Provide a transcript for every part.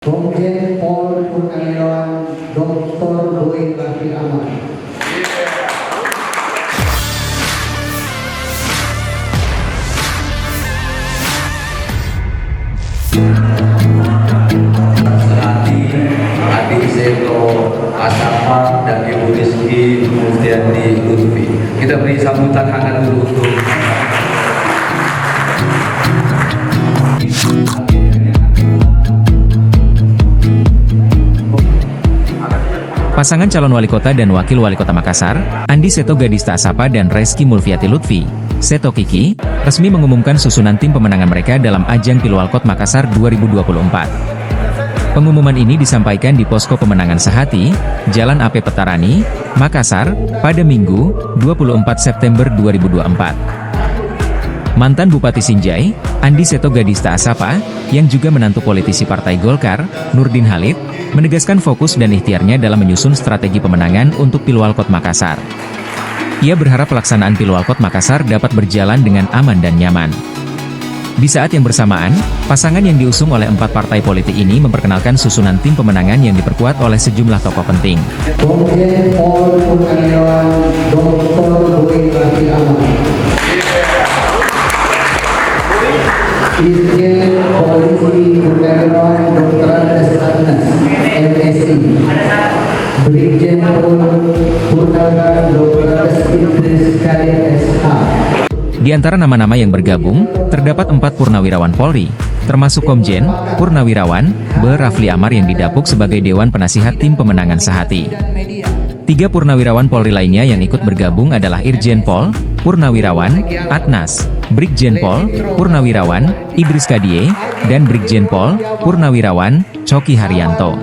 Komjen Pol Purnawirawan Dr. Boy Raffi Ahmad. Adik Seto Asapa dan Ibu Rizky Mustiani Lutfi. Kita beri sambutan hangat dulu untuk Pasangan calon wali kota dan wakil wali kota Makassar, Andi Seto Gadista Asapa dan Reski Mulfiati Lutfi, Seto Kiki, resmi mengumumkan susunan tim pemenangan mereka dalam ajang Pilwalkot Makassar 2024. Pengumuman ini disampaikan di Posko Pemenangan Sehati, Jalan AP Petarani, Makassar, pada Minggu, 24 September 2024. Mantan Bupati Sinjai, Andi Seto Gadista Asapa, yang juga menantu politisi Partai Golkar, Nurdin Halid, menegaskan fokus dan ikhtiarnya dalam menyusun strategi pemenangan untuk Pilwalkot Makassar. Ia berharap pelaksanaan Pilwalkot Makassar dapat berjalan dengan aman dan nyaman. Di saat yang bersamaan, pasangan yang diusung oleh 4 partai politik ini memperkenalkan susunan tim pemenangan yang diperkuat oleh sejumlah tokoh penting. Komjen Pol Purnawirawan Dr. Boy Raffi Ahmad. Irjen Polisi Purnawirawan Dr. Andes Agnes, MSI. Brigjen Pol Purnawirawan Dr. Andes Idris Khalid SH. Di antara nama-nama yang bergabung, terdapat 4 purnawirawan Polri, termasuk Komjen Purnawirawan B. Rafli Amar yang didapuk sebagai Dewan Penasihat Tim Pemenangan Sehati. 3 purnawirawan Polri lainnya yang ikut bergabung adalah Irjen Pol Purnawirawan Atnas, Brigjen Pol Purnawirawan Idris Kadie, dan Brigjen Pol Purnawirawan Coki Haryanto.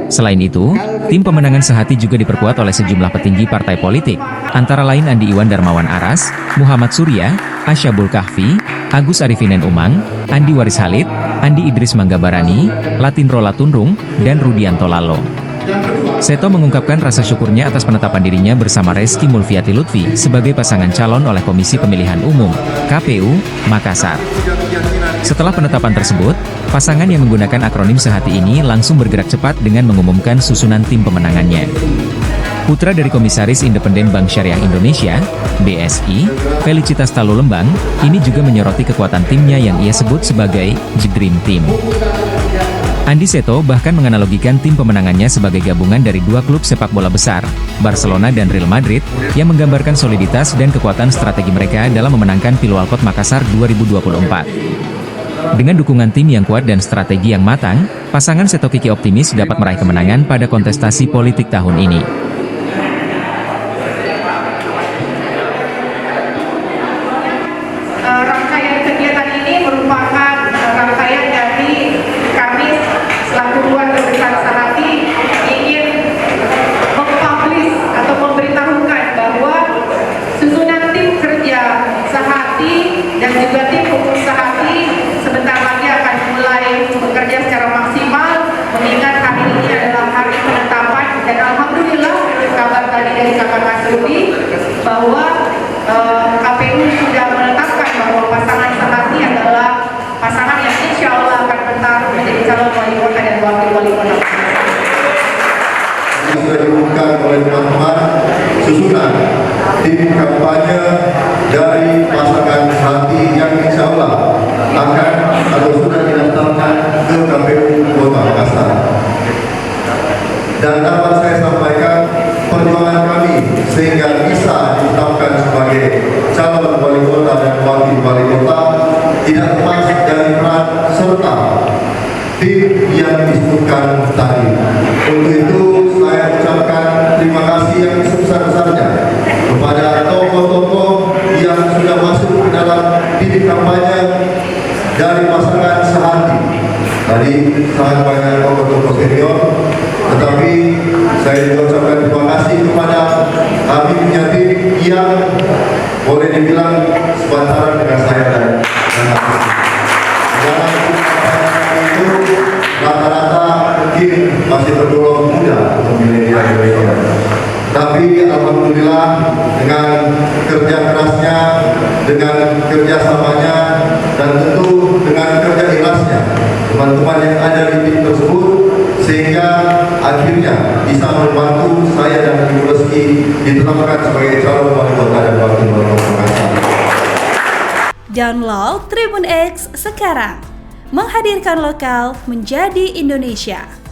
Selain itu, tim pemenangan Sehati juga diperkuat oleh sejumlah petinggi partai politik, antara lain Andi Iwan Darmawan Aras, Muhammad Surya, Asyabul Kahfi, Agus Arifinen Umang, Andi Waris Halid, Andi Idris Manggabarani, Latinro Latunrung, dan Rudianto Lalo. Seto mengungkapkan rasa syukurnya atas penetapan dirinya bersama Reski Mulfiati Lutfi sebagai pasangan calon oleh Komisi Pemilihan Umum, KPU, Makassar. Setelah penetapan tersebut, pasangan yang menggunakan akronim Sehati ini langsung bergerak cepat dengan mengumumkan susunan tim pemenangannya. Putra dari Komisaris Independen Bank Syariah Indonesia, BSI, Felicitas Talulembang, ini juga menyoroti kekuatan timnya yang ia sebut sebagai The Dream Team. Andi Seto bahkan menganalogikan tim pemenangannya sebagai gabungan dari 2 klub sepak bola besar, Barcelona dan Real Madrid, yang menggambarkan soliditas dan kekuatan strategi mereka dalam memenangkan Pilwalkot Makassar 2024. Dengan dukungan tim yang kuat dan strategi yang matang, pasangan Seto Kiki optimis dapat meraih kemenangan pada kontestasi politik tahun ini. Rangkaian kegiatan ini merupakan rangkaian dari kami selaku keluarga besar Sehati ingin mempublish atau memberitahukan bahwa susunan tim kerja Sehati dan juga tim hukum Sehati sebentar lagi akan mulai bekerja secara maksimal, mengingat hari ini adalah hari penetapan, dan alhamdulillah kabar tadi dari Kakak Kasrudi bahwa KPU sudah menetapkan bahwa pasangan Sehati adalah pasangan yang insya Allah akan bertarung menjadi calon wali kota dan wakil wali kota. Sudah diumumkan oleh teman-teman susunan tim kampanye dari pasangan Sehati yang insya Allah akan atau sudah didaftarkan ke KPU Kota Makassar. Dan dapat saya sampaikan perjuangan kami sehingga bisa ditetapkan sebagai calon wali kota dan wakil wali kota tidak lepas dari peran serta tim yang disebutkan tadi. Untuk itu saya ucapkan terima kasih yang sebesar-besarnya kepada tokoh-tokoh yang sudah masuk ke dalam tim kampanye dari pasangan Sehati. Tadi sangat banyak tokoh-tokoh senior, tetapi saya juga ucapkan terima kasih kepada kami punya tim yang boleh dibilang sepantaran dengan saya dan dalam itu rata-rata mungkin masih tergolong muda untuk milenial. Tapi alhamdulillah dengan kerja kerasnya, dengan kerjasamanya, dan tentu dengan kerja ikhlasnya, teman-teman yang ada di tim tersebut, sehingga akhirnya bisa membantu saya dan Ibu Reski ditetapkan sebagai calon wali kota dan wakil wali kota Makassar. Download Tribun X sekarang, menghadirkan lokal menjadi Indonesia.